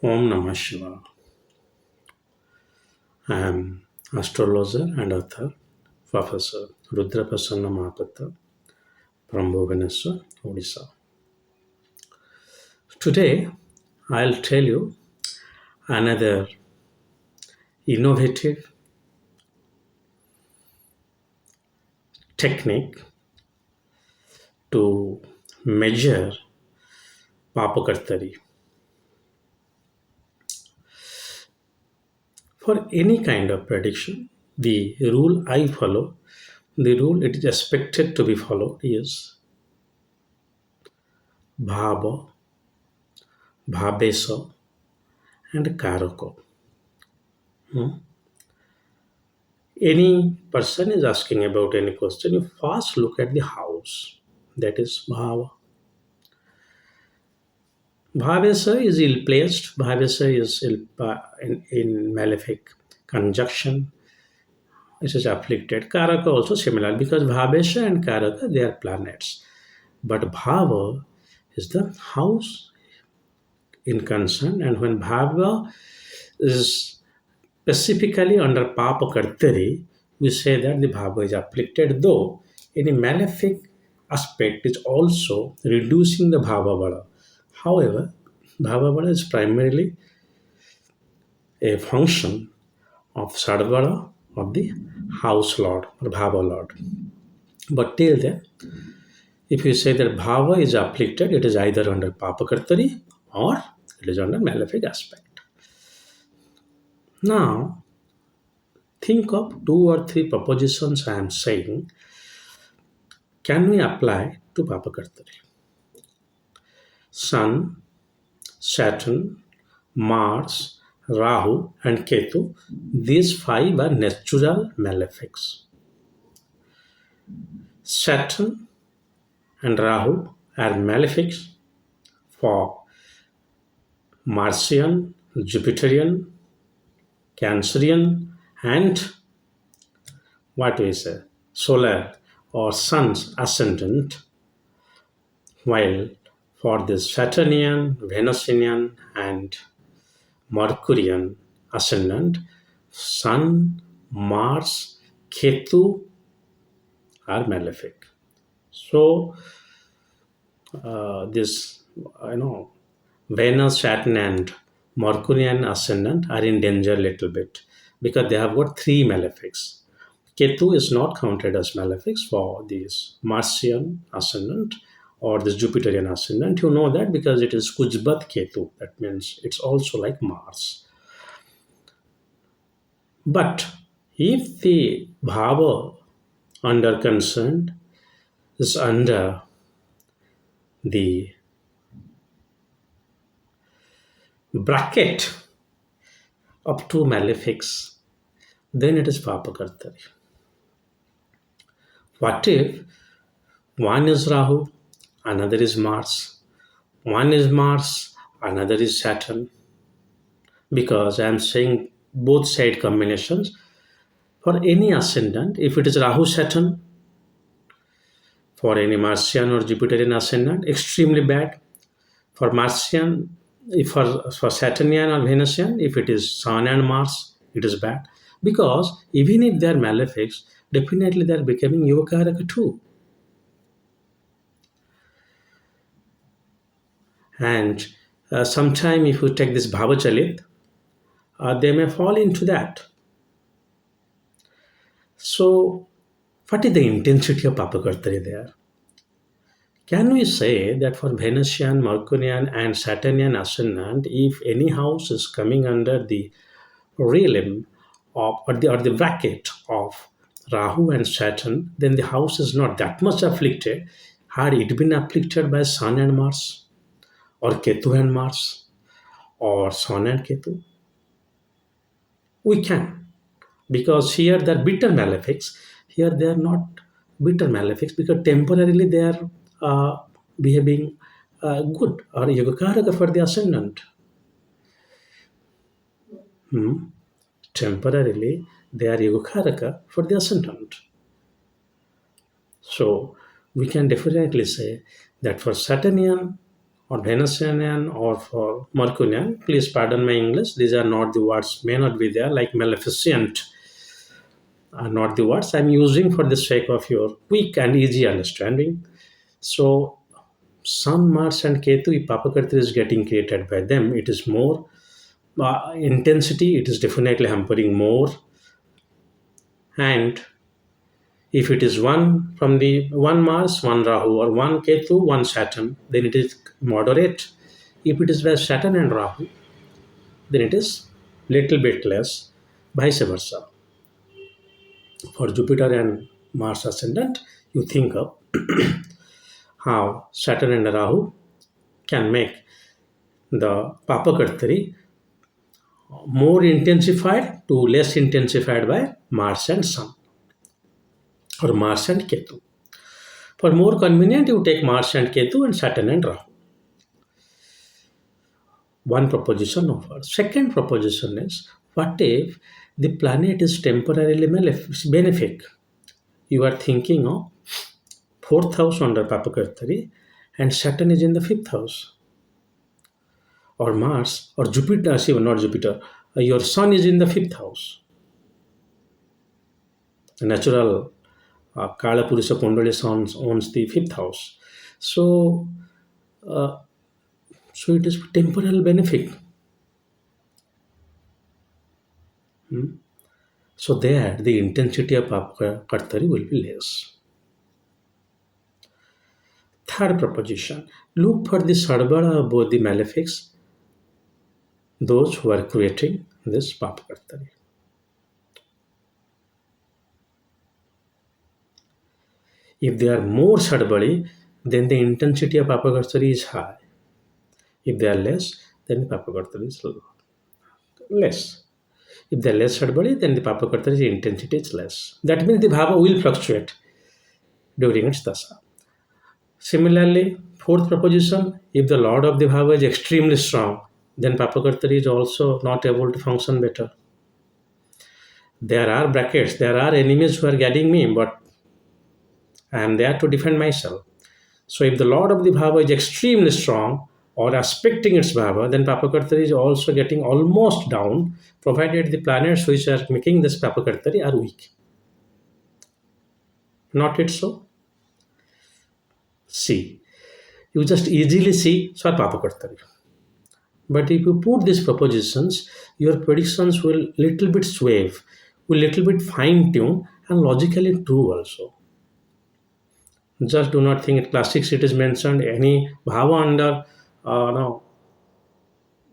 Om Namah Shivaya. I am astrologer and author, Professor Rudraksha from Bhubaneswar, Odisha. Today, I'll tell you another innovative technique to measure Paap Kartari. For any kind of prediction, the rule I follow, the rule it is expected to be followed is Bhava, Bhabesa, and Karako. Any person is asking about any question, you first look at the house. That is Bhava. Bhavesa is ill placed. Bhavesa is in malefic conjunction. It is afflicted. Karaka also similar because Bhavesa and Karaka they are planets. But Bhava is the house in concern, and when Bhava is specifically under Paap Kartari, we say that the Bhava is afflicted, though any malefic aspect is also reducing the Bhava Bala. However, Bhava Bala is primarily a function of Sadvara of the house lord or Bhava lord. But till then, if you say that Bhava is afflicted, it is either under Papa Kartari or it is under malefic aspect. Now, think of two or three propositions I am saying. Can we apply to Papa Kartari? Sun, Saturn, Mars, Rahu, and Ketu, these five are natural malefics. Saturn and Rahu are malefics for Martian, Jupiterian, Cancerian, and what we say, solar or sun's ascendant, while for the Saturnian, Venusian, and Mercurian ascendant, Sun, Mars, Ketu are malefic. So, this, Venus, Saturn, and Mercurian ascendant are in danger a little bit because they have got three malefics. Ketu is not counted as malefics for this Martian ascendant or this Jupiterian ascendant. You know that because it is Kujbat Ketu. That means it's also like Mars. But if the Bhava under concern is under the bracket of two malefics, then it is Papa Kartari. What if one is Rahu, another is Mars, one is Mars, another is Saturn? Because I am saying both side combinations. For any ascendant, if it is Rahu Saturn, for any Martian or Jupiterian ascendant, extremely bad. For Martian, if for Saturnian or Venusian, if it is Sun and Mars, it is bad. Because even if they are malefics, definitely they are becoming Yogakaraka too. And sometime if you take this Bhavachalit, they may fall into that. So, what is the intensity of Papa Kartari there? Can we say that for Venusian, Mercurian, and Saturnian ascendant, if any house is coming under the realm of or the bracket of Rahu and Saturn, then the house is not that much afflicted. Had it been afflicted by Sun and Mars, or Ketu and Mars, or Sun and Ketu? We can, because here they are bitter malefics. Here they are not bitter malefics because temporarily they are behaving good or yogakaraka for the ascendant. Temporarily they are yogakaraka for the ascendant. So we can definitely say that for Saturnian or Venusian or for Mercurian. Please pardon my English. These are not the words, may not be there, like maleficent are not the words I'm using for the sake of your quick and easy understanding. So, Sun, Mars, and Ketu, if Papakarti is getting created by them, it is more intensity, it is definitely hampering more. And if it is one from the one Mars, one Rahu, or one Ketu, one Saturn, then it is moderate. If it is by Saturn and Rahu, then it is little bit less, vice versa. For Jupiter and Mars ascendant, you think of how Saturn and Rahu can make the Papakartari more intensified to less intensified by Mars and Sun or Mars and Ketu. For more convenient, you take Mars and Ketu and Saturn and Rahu. One proposition offered. Second proposition is, what if the planet is temporarily benefic? You are thinking of fourth house under Papakartari and Saturn is in the fifth house, or Mars or Jupiter, see, not Jupiter, your Sun is in the fifth house. The natural Kala Purusha Kundali owns the fifth house. So, uh, so it is temporal benefit. So there, the intensity of Kartari will be less. Third proposition, look for the Sadbara of both the malefics, those who are creating this Paap Kartari. If they are more Sadbari, then the intensity of Paap Kartari is high. If they are less, then the Paap Kartari is less. If they are less Sadbari, then the Paap Kartari intensity is less. That means the Bhava will fluctuate during its Dasa. Similarly, fourth proposition, if the Lord of the Bhava is extremely strong, then Papakartari is also not able to function better. There are brackets, there are enemies who are getting me, but I am there to defend myself. So if the Lord of the Bhava is extremely strong or aspecting its Bhava, then Papakartari is also getting almost down, provided the planets which are making this Papakartari are weak. Not it so? See. You just easily see so Papakartari. But if you put these propositions, your predictions will little bit swerve, will little bit fine tune and logically true also. Just do not think it classics it is mentioned any bhava under no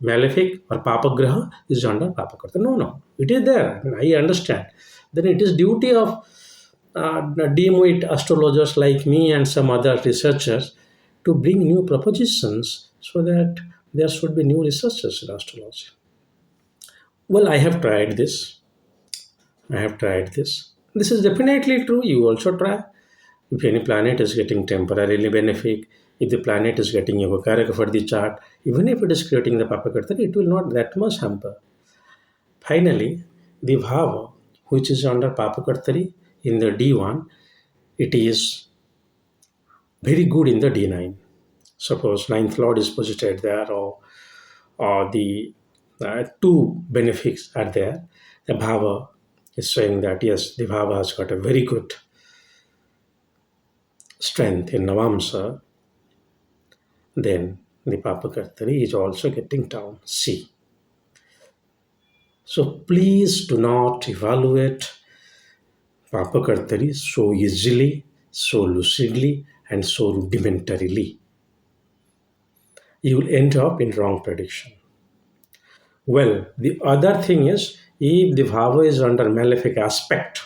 malefic or papagraha is under papakarta. No, no, it is there. I understand. Then it is duty of demoid astrologers like me and some other researchers to bring new propositions so that there should be new researchers in astrology. Well, I have tried this. I have tried this. This is definitely true. You also try. If any planet is getting temporarily benefic, if the planet is getting Yogakaraka for the chart, even if it is creating the Papakartari, it will not that much hamper. Finally, the Bhava, which is under Papakartari in the D1, it is very good in the D9. Suppose ninth lord is posited there, or the two benefics are there. The Bhava is saying that yes, the Bhava has got a very good strength in Navamsa, then the Papakartari is also getting down. C. So please do not evaluate Papakartari so easily, so lucidly, and so rudimentarily. You will end up in wrong prediction. Well, the other thing is, if the Bhava is under malefic aspect,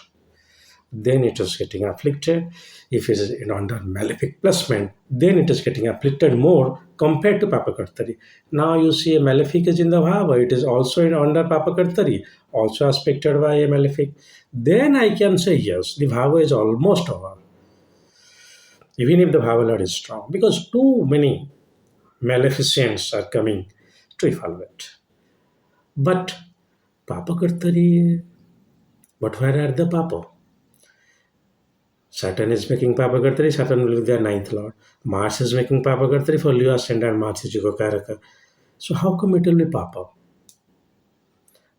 then it is getting afflicted. If it is under malefic placement, then it is getting afflicted more compared to Papakartari. Now you see a malefic is in the Bhava, it is also under Papakartari, also aspected by a malefic. Then I can say yes, the Bhava is almost over. Even if the Bhava Lord is strong, because too many maleficents are coming to evaluate. But Papakartari, but where are the Papa? Saturn is making Paap Kartari, Saturn will be their ninth lord. Mars is making Paap Kartari for Leo ascendant, Mars is Yogakaraka. So how come it will be Papa?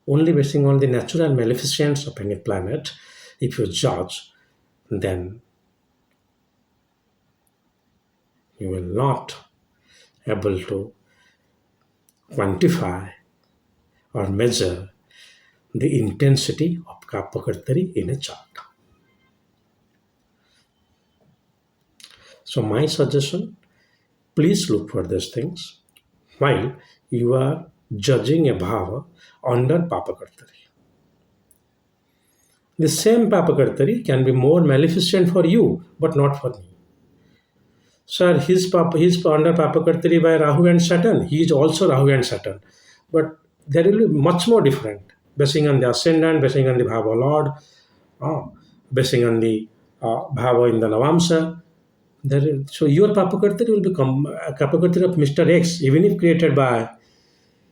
Only basing on the natural maleficence of any planet, if you judge, then you will not able to quantify or measure the intensity of Kapakartari in a chart. So my suggestion, please look for these things while you are judging a bhava under Papakartari. The same Papakartari can be more maleficent for you, but not for me. Sir, his under Papakartari by Rahu and Saturn. He is also Rahu and Saturn. But there will be much more different, basing on the ascendant, basing on the Bhava Lord, uh, basing on the Bhava in the Navamsa. So your Papakartari will become a Papakartari of Mr. X, even if created by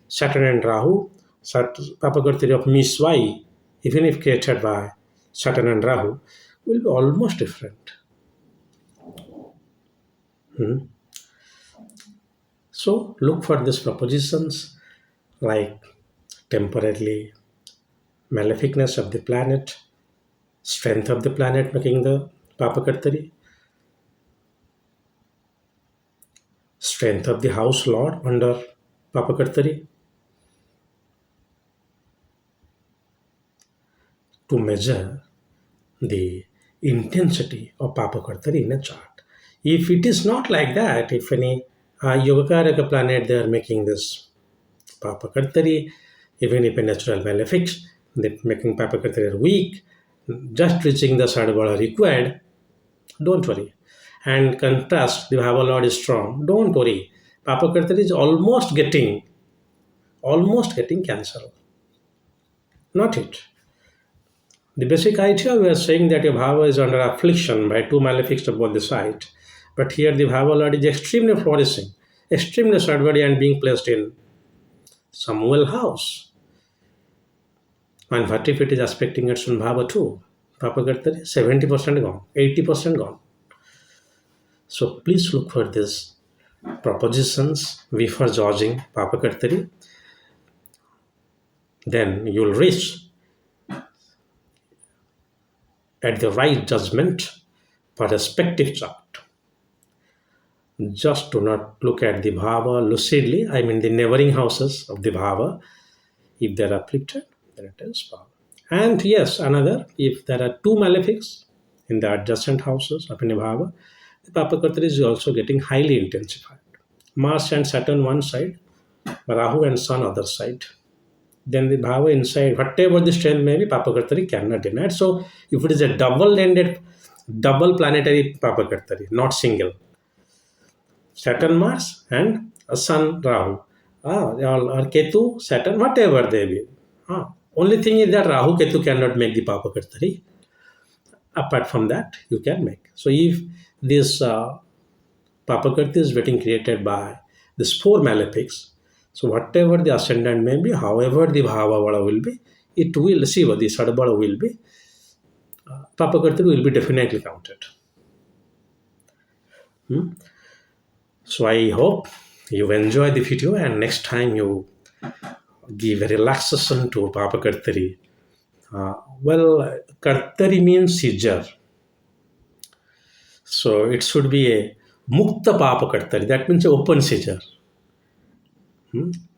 Saturn and Rahu. Papakartari of Miss Y, even if created by Saturn and Rahu, will be almost different. So look for these propositions like temporarily maleficness of the planet, strength of the planet making the Papakartari, strength of the house lord under Papakartari, to measure the intensity of Papakartari in a chart. If it is not like that, if any Yogakaraka planet they are making this Papakartari, even if a natural malefics, they making Papakartari weak, just reaching the Sadbala required, don't worry. And contrast, the Bhava Lord is strong, don't worry. Papakartari is almost getting cancer. Not it. The basic idea we are saying that your Bhava is under affliction by two malefics of both the side. But here the Bhava Lord is extremely flourishing, extremely Sadvadi and being placed in Samuel house. And what if it is aspecting its own Bhava too? Papakartari 70% gone, 80% gone. So please look for these propositions before judging Papakartari. Then you'll reach at the right judgment for respective chart. Just do not look at the bhava lucidly, I mean the neighboring houses of the bhava. If they are afflicted, then it is bhava. And yes, another, if there are two malefics in the adjacent houses of any bhava, the Papakartari is also getting highly intensified. Mars and Saturn one side, Rahu and Sun other side. Then the bhava inside, whatever the strength may be, Papakartari cannot deny it. So if it is a double-ended, double planetary Papakartari, not single, Saturn Mars and a Sun Rahu, or Ketu, Saturn, whatever they be. Only thing is that Rahu Ketu cannot make the Papakartari. Apart from that, you can make. So if this Papakarti is getting created by these four malefics, so whatever the ascendant may be, however the Bhava will be, it will, see what the Sadbala will be, Papakarti will be definitely counted. So I hope you enjoy the video and next time you give a relaxation to Papakartari. Well, Kartari means seizure. So it should be a Mukta Papakartari, that means open seizure.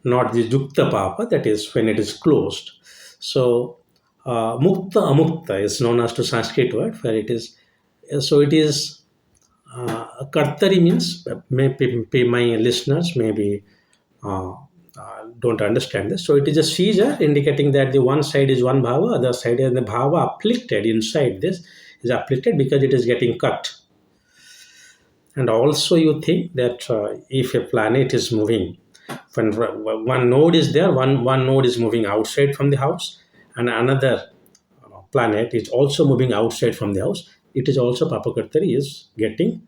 Not the Jukta Papa, that is when it is closed. So Mukta Amukta is known as to Sanskrit word where it is. So it is Kartari means, maybe my listeners maybe don't understand this. So it is a seizure indicating that the one side is one bhava, other side is the bhava afflicted inside this is afflicted because it is getting cut. And also you think that if a planet is moving, when one node is there, one node is moving outside from the house, and another planet is also moving outside from the house, it is also Papakartari is getting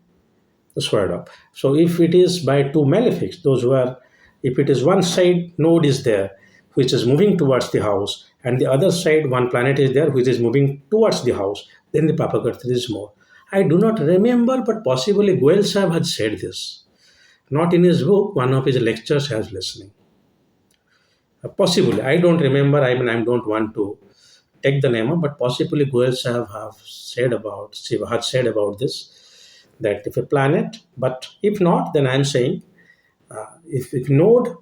squared up. So if it is by two malefics, those who are, if it is one side node is there which is moving towards the house, and the other side one planet is there which is moving towards the house, then the Papakartari is more. I do not remember, but possibly Goel Sahib had said this. Not in his book, one of his lectures I was listening. Possibly, I don't remember. I mean, I don't want to take the name, but possibly Goel Sahib had said about this, that if a planet, but if not, then I'm saying if node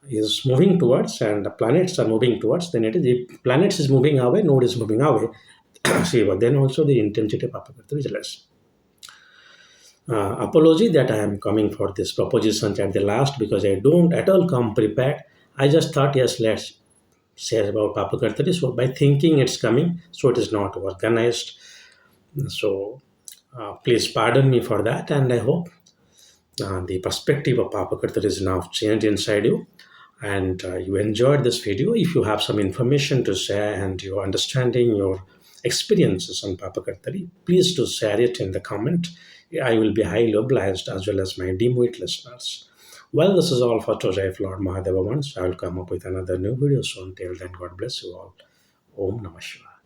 is moving towards and the planets are moving towards, then it is, if planets is moving away, node is moving away. See, but then also the intensity of aperture is less. Apology that I am coming for this proposition at the last, because I don't at all come prepared. I just thought, yes, let's say about Paap Kartari. So by thinking it's coming, so it is not organized. So please pardon me for that, and I hope the perspective of Paap Kartari is now changed inside you, and you enjoyed this video. If you have some information to share and your understanding, your experiences on Paap Kartari, please do share it in the comment. I will be highly obliged, as well as my demote listeners. Well, this is all for today. If Lord Mahadeva wants, I will come up with another new video soon. Till then, God bless you all. Om Namah Shivaya.